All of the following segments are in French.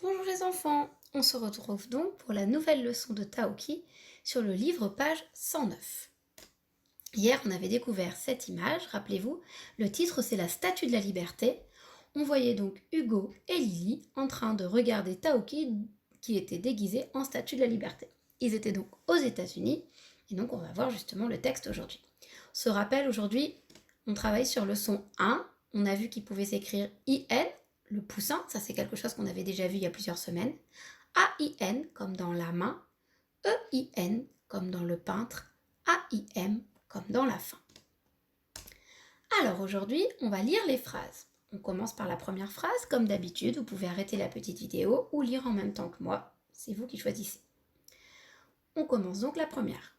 Bonjour les enfants, on se retrouve donc pour la nouvelle leçon de Taoki sur le livre page 109. Hier on avait découvert cette image, rappelez-vous, le titre c'est la Statue de la Liberté. On voyait donc Hugo et Lily en train de regarder Taoki qui était déguisé en Statue de la Liberté. Ils étaient donc aux États-Unis et donc on va voir justement le texte aujourd'hui. On se rappelle aujourd'hui, on travaille sur le son 1, on a vu qu'il pouvait s'écrire IN, le poussin, ça c'est quelque chose qu'on avait déjà vu il y a plusieurs semaines. A-I-N comme dans la main, E-I-N comme dans le peintre, A-I-M comme dans la fin. Alors aujourd'hui, on va lire les phrases. On commence par la première phrase, comme d'habitude, vous pouvez arrêter la petite vidéo ou lire en même temps que moi, c'est vous qui choisissez. On commence donc la première.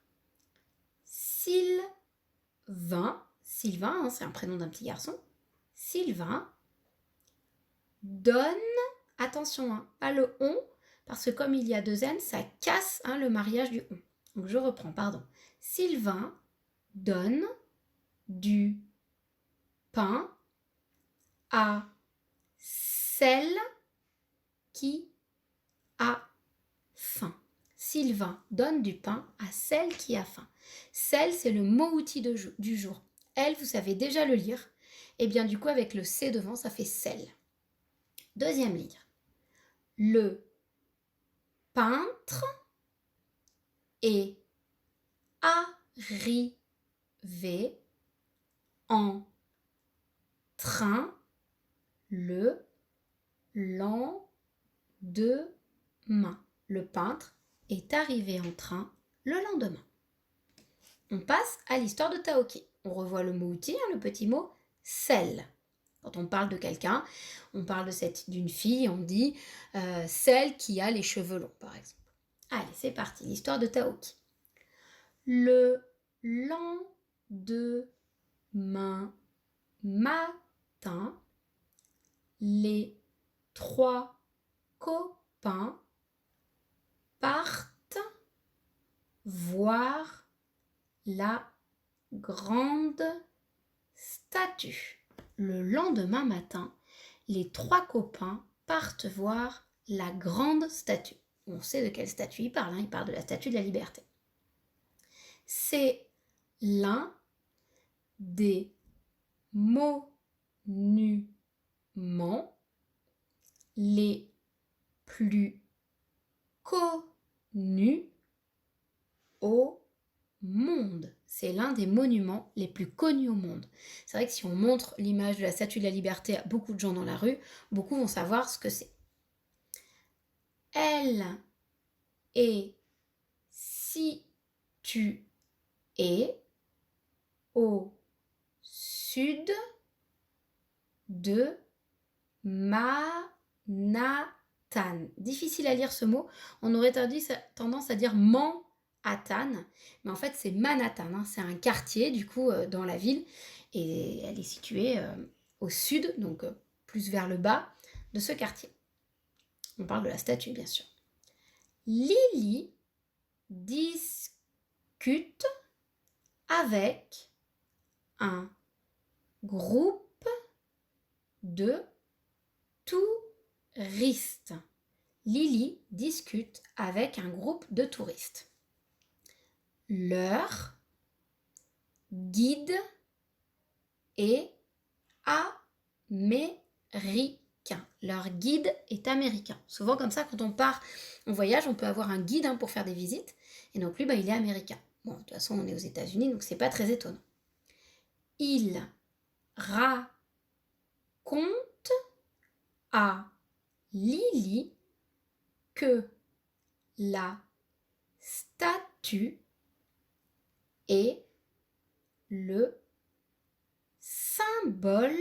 Sylvain, c'est un prénom d'un petit garçon, Sylvain donne, attention, pas le on, parce que comme il y a deux N, ça casse le mariage du on. Donc je reprends, pardon. Sylvain donne du pain à celle qui a faim. Sylvain donne du pain à celle qui a faim. Celle, c'est le mot-outil du jour. Elle, vous savez déjà le lire. Et bien du coup, avec le C devant, ça fait celle. Deuxième ligne. Le peintre est arrivé en train le lendemain. Le peintre est arrivé en train le lendemain. On passe à l'histoire de Taoki. On revoit le mot outil, le petit mot celle. Quand on parle de quelqu'un, on parle d'une fille, on dit celle qui a les cheveux longs, par exemple. Allez, c'est parti, l'histoire de Taoki. Le lendemain matin, les trois copains partent voir la grande statue. Le lendemain matin, les trois copains partent voir la grande statue. On sait de quelle statue il parle, il parle de la statue de la liberté. C'est l'un des monuments les plus connus au monde. C'est l'un des monuments les plus connus au monde. C'est vrai que si on montre l'image de la Statue de la Liberté à beaucoup de gens dans la rue, beaucoup vont savoir ce que c'est. Elle est située au sud de Manhattan. Difficile à lire ce mot. On aurait tendance à dire Manhattan, mais en fait c'est Manhattan. C'est un quartier du coup dans la ville et elle est située au sud, donc plus vers le bas de ce quartier. On parle de la statue bien sûr. Lily discute avec un groupe de touristes. Lily discute avec un groupe de touristes. Leur guide est américain. Leur guide est américain. Souvent comme ça, quand on part en voyage, on peut avoir un guide pour faire des visites. Et donc lui, il est américain. Bon, de toute façon, on est aux États-Unis, donc c'est pas très étonnant. Il raconte à Lily que la statue est le symbole,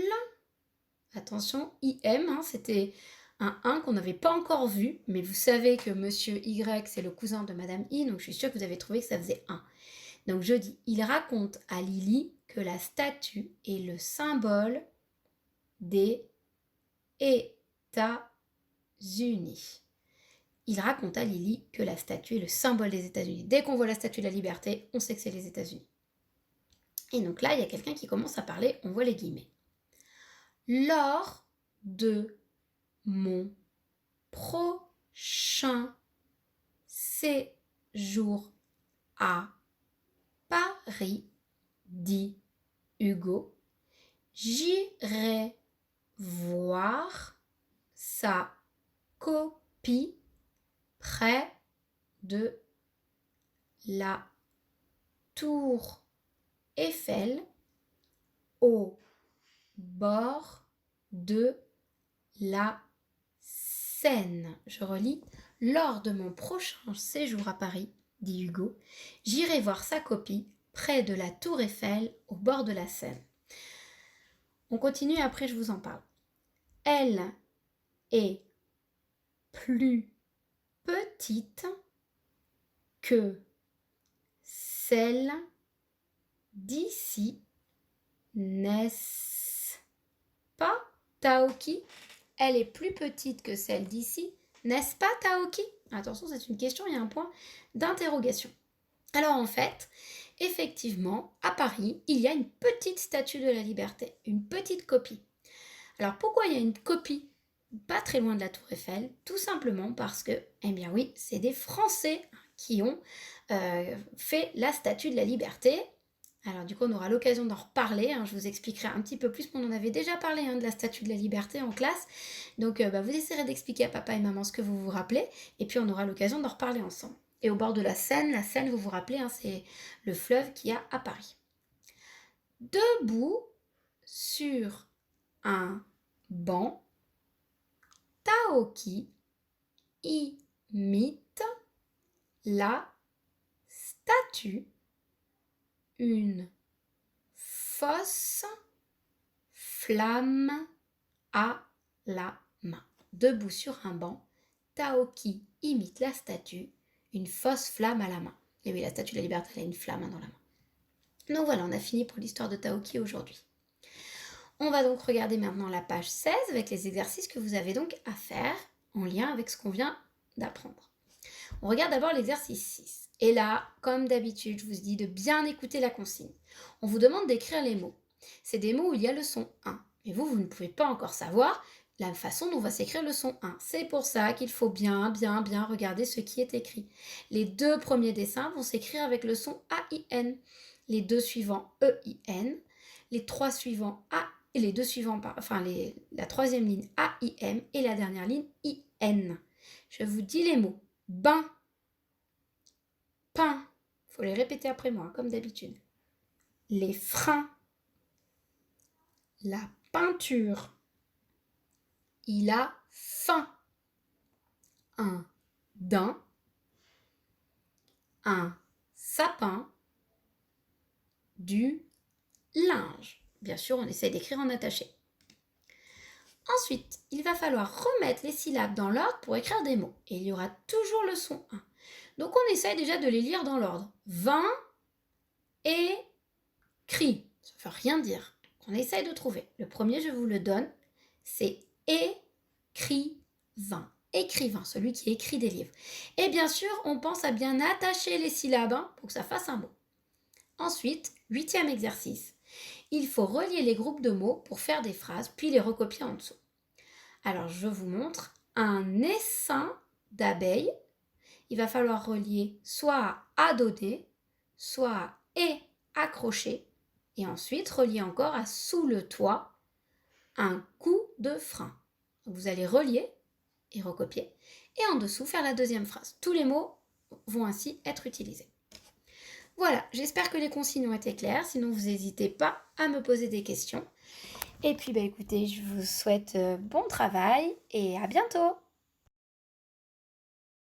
attention, IM, c'était un 1 qu'on n'avait pas encore vu, mais vous savez que monsieur Y, c'est le cousin de madame I, donc je suis sûre que vous avez trouvé que ça faisait 1. Donc je dis, il raconte à Lily que la statue est le symbole des États-Unis. Il raconte à Lily que la statue est le symbole des États-Unis. Dès qu'on voit la statue de la liberté, on sait que c'est les États-Unis. Et donc là, il y a quelqu'un qui commence à parler, on voit les guillemets. Lors de mon prochain séjour à Paris, dit Hugo, j'irai voir sa copie près de la tour Eiffel au bord de la Seine. Je relis. Lors de mon prochain séjour à Paris, dit Hugo, j'irai voir sa copie près de la tour Eiffel au bord de la Seine. On continue, après je vous en parle. Elle est plus petite que celle d'ici, n'est-ce pas, Taoki? Elle est plus petite que celle d'ici, n'est-ce pas, Taoki? Attention, c'est une question, il y a un point d'interrogation. Alors en fait, effectivement, à Paris, il y a une petite statue de la Liberté, une petite copie. Alors pourquoi il y a une copie pas très loin de la tour Eiffel? Tout simplement parce que, eh bien oui, c'est des Français qui ont fait la statue de la Liberté. Alors du coup, on aura l'occasion d'en reparler, je vous expliquerai un petit peu plus, on en avait déjà parlé de la Statue de la Liberté en classe, donc vous essayerez d'expliquer à papa et maman ce que vous vous rappelez, et puis on aura l'occasion d'en reparler ensemble. Et au bord de la Seine, vous vous rappelez, c'est le fleuve qu'il y a à Paris. Debout sur un banc, Taoki imite la statue, une fausse flamme à la main. Debout sur un banc, Taoki imite la statue, une fausse flamme à la main. Et oui, la statue de la Liberté, elle a une flamme dans la main. Donc voilà, on a fini pour l'histoire de Taoki aujourd'hui. On va donc regarder maintenant la page 16 avec les exercices que vous avez donc à faire en lien avec ce qu'on vient d'apprendre. On regarde d'abord l'exercice 6. Et là, comme d'habitude, je vous dis de bien écouter la consigne. On vous demande d'écrire les mots. C'est des mots où il y a le son 1. Mais vous ne pouvez pas encore savoir la façon dont va s'écrire le son 1. C'est pour ça qu'il faut bien regarder ce qui est écrit. Les 2 premiers dessins vont s'écrire avec le son AIN. Les 2 suivants EIN. Les 3 suivants A. Et les 2 suivants, la troisième ligne AIM et la dernière ligne IN. Je vous dis les mots. Bain, pain, il faut les répéter après moi, comme d'habitude. Les freins, la peinture, il a faim, un daim, un sapin, du linge. Bien sûr, on essaie d'écrire en attaché. Ensuite, il va falloir remettre les syllabes dans l'ordre pour écrire des mots. Et il y aura toujours le son 1. Donc on essaye déjà de les lire dans l'ordre. Vin et cri. Ça ne veut rien dire. On essaye de trouver. Le premier, je vous le donne, c'est écrivain. Écrivain, celui qui écrit des livres. Et bien sûr, on pense à bien attacher les syllabes pour que ça fasse un mot. Ensuite, 8e exercice. Il faut relier les groupes de mots pour faire des phrases, puis les recopier en dessous. Alors, je vous montre un essaim d'abeilles. Il va falloir relier soit à donner, soit à et accroché, et ensuite relier encore à sous le toit, un coup de frein. Vous allez relier et recopier, et en dessous faire la deuxième phrase. Tous les mots vont ainsi être utilisés. Voilà, j'espère que les consignes ont été claires, sinon vous n'hésitez pas à me poser des questions. Et puis écoutez, je vous souhaite bon travail et à bientôt!